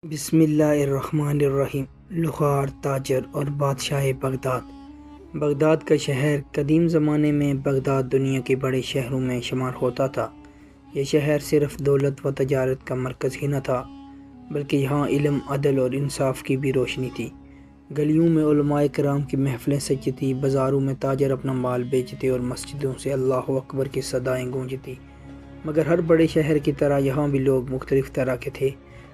بسم اللہ الرحمن الرحیم۔ لوہار تاجر اور بادشاہ بغداد۔ بغداد کا شہر قدیم زمانے میں بغداد دنیا کے بڑے شہروں میں شمار ہوتا تھا۔ یہ شہر صرف دولت و تجارت کا مرکز ہی نہ تھا بلکہ یہاں علم، عدل اور انصاف کی بھی روشنی تھی۔ گلیوں میں علماء کرام کی محفلیں سجتی، بازاروں میں تاجر اپنا مال بیچتے اور مسجدوں سے اللہ اکبر کی صدائیں گونجتی۔ مگر ہر بڑے شہر کی طرح یہاں بھی لوگ مختلف طرح کے تھے،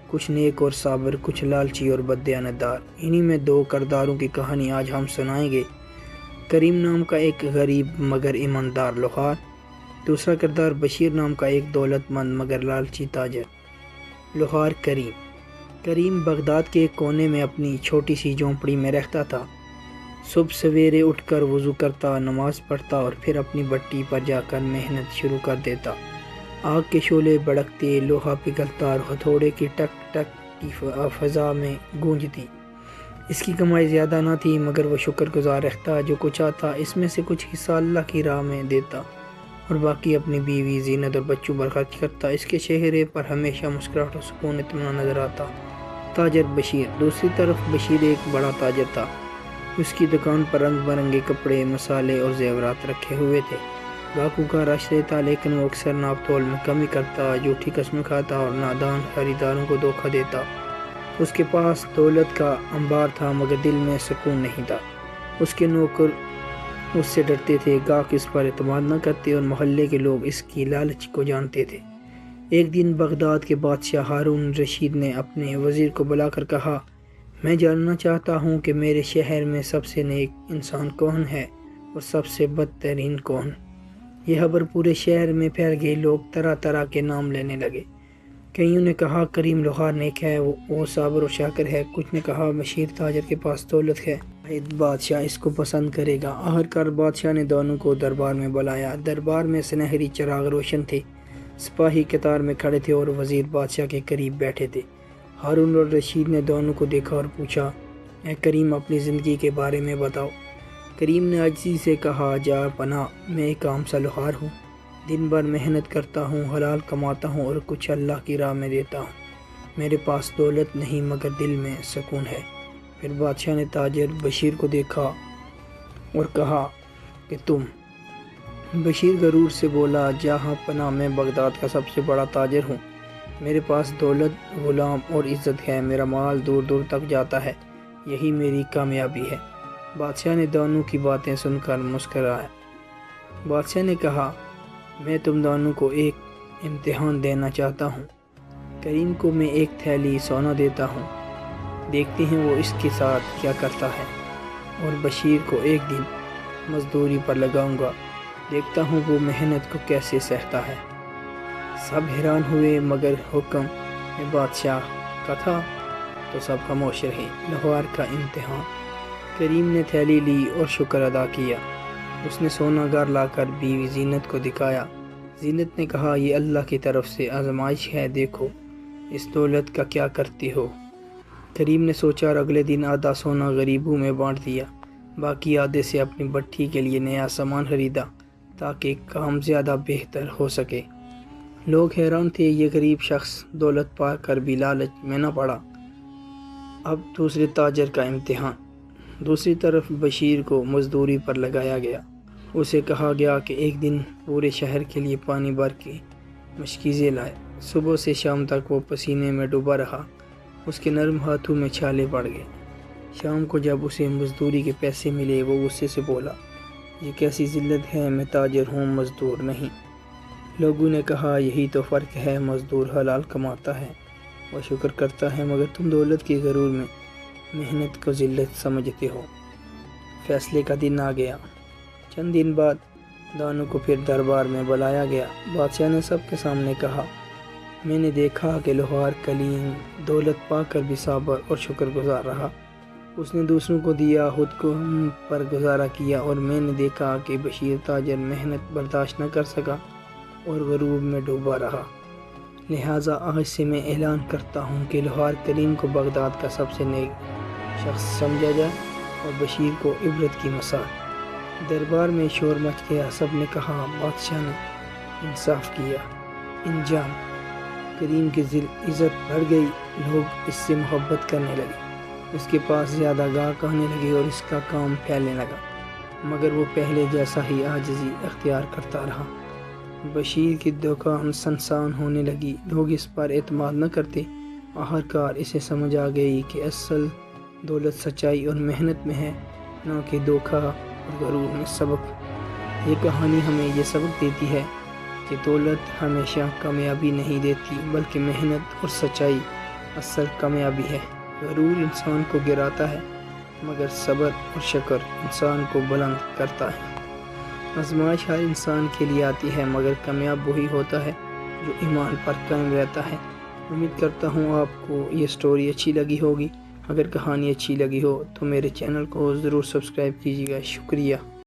کچھ نیک اور صابر، کچھ لالچی اور بددیانتدار۔ انہی میں دو کرداروں کی کہانی آج ہم سنائیں گے۔ کریم نام کا ایک غریب مگر ایماندار لوہار، دوسرا کردار بشیر نام کا ایک دولت مند مگر لالچی تاجر۔ لوہار کریم بغداد کے ایک کونے میں اپنی چھوٹی سی جھونپڑی میں رہتا تھا۔ صبح سویرے اٹھ کر وضو کرتا، نماز پڑھتا اور پھر اپنی بٹی پر جا کر محنت شروع کر دیتا۔ آگ کے شعلے بھڑکتے، لوہا پگھلتا اور ہتھوڑے کی ٹک ٹک کی فضا میں گونجتی۔ اس کی کمائی زیادہ نہ تھی مگر وہ شکر گزار رہتا، جو کچھ آتا اس میں سے کچھ حصہ اللہ کی راہ میں دیتا اور باقی اپنی بیوی، زینت اور بچوں پر خرچ کرتا۔ اس کے چہرے پر ہمیشہ مسکراہٹ اور سکون اطمینان نظر آتا۔ تاجر بشیر۔ دوسری طرف بشیر ایک بڑا تاجر تھا۔ اس کی دکان پر رنگ برنگے کپڑے، مسالے اور زیورات رکھے ہوئے تھے۔ گاہکوں کا رش لیتا لیکن وہ اکثر ناپ تول میں کمی کرتا، جھوٹی قسمیں کھاتا اور نادان خریداروں کو دھوکہ دیتا۔ اس کے پاس دولت کا انبار تھا مگر دل میں سکون نہیں تھا۔ اس کے نوکر اس سے ڈرتے تھے، گاہک اس پر اعتماد نہ کرتے اور محلے کے لوگ اس کی لالچ کو جانتے تھے۔ ایک دن بغداد کے بادشاہ ہارون رشید نے اپنے وزیر کو بلا کر کہا، میں جاننا چاہتا ہوں کہ میرے شہر میں سب سے نیک انسان کون ہے اور سب سے بدترین کون؟ یہ خبر پورے شہر میں پھیل گئی، لوگ طرح طرح کے نام لینے لگے۔ کئیوں نے کہا کریم لوہار نیک ہے، وہ صابر و شاکر ہے۔ کچھ نے کہا بشیر تاجر کے پاس دولت ہے، بادشاہ اس کو پسند کرے گا۔ آخرکار بادشاہ نے دونوں کو دربار میں بلایا۔ دربار میں سنہری چراغ روشن تھے، سپاہی قطار میں کھڑے تھے اور وزیر بادشاہ کے قریب بیٹھے تھے۔ ہارون اور رشید نے دونوں کو دیکھا اور پوچھا، اے کریم اپنی زندگی کے بارے میں بتاؤ۔ کریم نے عاجزی سے کہا، جا پناہ میں ایک عام سا لوہار ہوں، دن بھر محنت کرتا ہوں، حلال کماتا ہوں اور کچھ اللہ کی راہ میں دیتا ہوں۔ میرے پاس دولت نہیں مگر دل میں سکون ہے۔ پھر بادشاہ نے تاجر بشیر کو دیکھا اور کہا کہ تم؟ بشیر غرور سے بولا، جہاں پناہ میں بغداد کا سب سے بڑا تاجر ہوں، میرے پاس دولت، غلام اور عزت ہے، میرا مال دور دور تک جاتا ہے، یہی میری کامیابی ہے۔ بادشاہ نے دونوں کی باتیں سن کر مسکرایا۔ بادشاہ نے کہا، میں تم دونوں کو ایک امتحان دینا چاہتا ہوں۔ کریم کو میں ایک تھیلی سونا دیتا ہوں، دیکھتے ہیں وہ اس کے ساتھ کیا کرتا ہے، اور بشیر کو ایک دن مزدوری پر لگاؤں گا، دیکھتا ہوں وہ محنت کو کیسے سہتا ہے۔ سب حیران ہوئے مگر حکم بادشاہ کا تھا تو سب خاموش رہے۔ لوہار کا امتحان۔ کریم نے تھیلی لی اور شکر ادا کیا۔ اس نے سونا گھر لا کر بیوی زینت کو دکھایا۔ زینت نے کہا، یہ اللہ کی طرف سے آزمائش ہے، دیکھو اس دولت کا کیا کرتی ہو۔ کریم نے سوچا اور اگلے دن آدھا سونا غریبوں میں بانٹ دیا، باقی آدھے سے اپنی بٹھی کے لیے نیا سامان خریدا تاکہ کام زیادہ بہتر ہو سکے۔ لوگ حیران تھے، یہ غریب شخص دولت پا کر بھی لالچ میں نہ پڑا۔ اب دوسرے تاجر کا امتحان۔ دوسری طرف بشیر کو مزدوری پر لگایا گیا۔ اسے کہا گیا کہ ایک دن پورے شہر کے لیے پانی بھر کے مشکیزیں لائے۔ صبح سے شام تک وہ پسینے میں ڈوبا رہا، اس کے نرم ہاتھوں میں چھالے پڑ گئے۔ شام کو جب اسے مزدوری کے پیسے ملے، وہ غصے سے بولا، یہ کیسی ذلت ہے، میں تاجر ہوں، مزدور نہیں۔ لوگوں نے کہا، یہی تو فرق ہے، مزدور حلال کماتا ہے، وہ شکر کرتا ہے، مگر تم دولت کے غرور میں محنت کو ذلت سمجھتے ہو۔ فیصلے کا دن آ گیا۔ چند دن بعد دونوں کو پھر دربار میں بلایا گیا۔ بادشاہ نے سب کے سامنے کہا، میں نے دیکھا کہ لوہار کلیم دولت پا کر بھی صابر اور شکر گزار رہا، اس نے دوسروں کو دیا، خود کو پر گزارا کیا، اور میں نے دیکھا کہ بشیر تاجر محنت برداشت نہ کر سکا اور غرور میں ڈوبا رہا۔ لہٰذا آج سے میں اعلان کرتا ہوں کہ لوہار کلیم کو بغداد کا سب سے نیک شخص سمجھا جائے اور بشیر کو عبرت کی مثال۔ دربار میں شور مچ گیا، سب نے کہا، بادشاہ نے انصاف کیا۔ انجام۔ کریم کی عزت بڑھ گئی، لوگ اس سے محبت کرنے لگے، اس کے پاس زیادہ گاہک آنے لگے اور اس کا کام پھیلنے لگا، مگر وہ پہلے جیسا ہی عاجزی اختیار کرتا رہا۔ بشیر کی دکان سنسان ہونے لگی، لوگ اس پر اعتماد نہ کرتے۔ آخرکار اسے سمجھ آ گئی کہ اصل دولت سچائی اور محنت میں ہے، نہ کہ دھوکہ اور غرور میں۔ سبق: یہ کہانی ہمیں یہ سبق دیتی ہے کہ دولت ہمیشہ کامیابی نہیں دیتی، بلکہ محنت اور سچائی اصل کامیابی ہے۔ غرور انسان کو گراتا ہے، مگر صبر اور شکر انسان کو بلند کرتا ہے۔ آزمائش ہر انسان کے لیے آتی ہے، مگر کامیاب وہی ہوتا ہے جو ایمان پر قائم رہتا ہے۔ امید کرتا ہوں آپ کو یہ سٹوری اچھی لگی ہوگی۔ اگر کہانی اچھی لگی ہو تو میرے چینل کو ضرور سبسکرائب کیجیے گا۔ شکریہ۔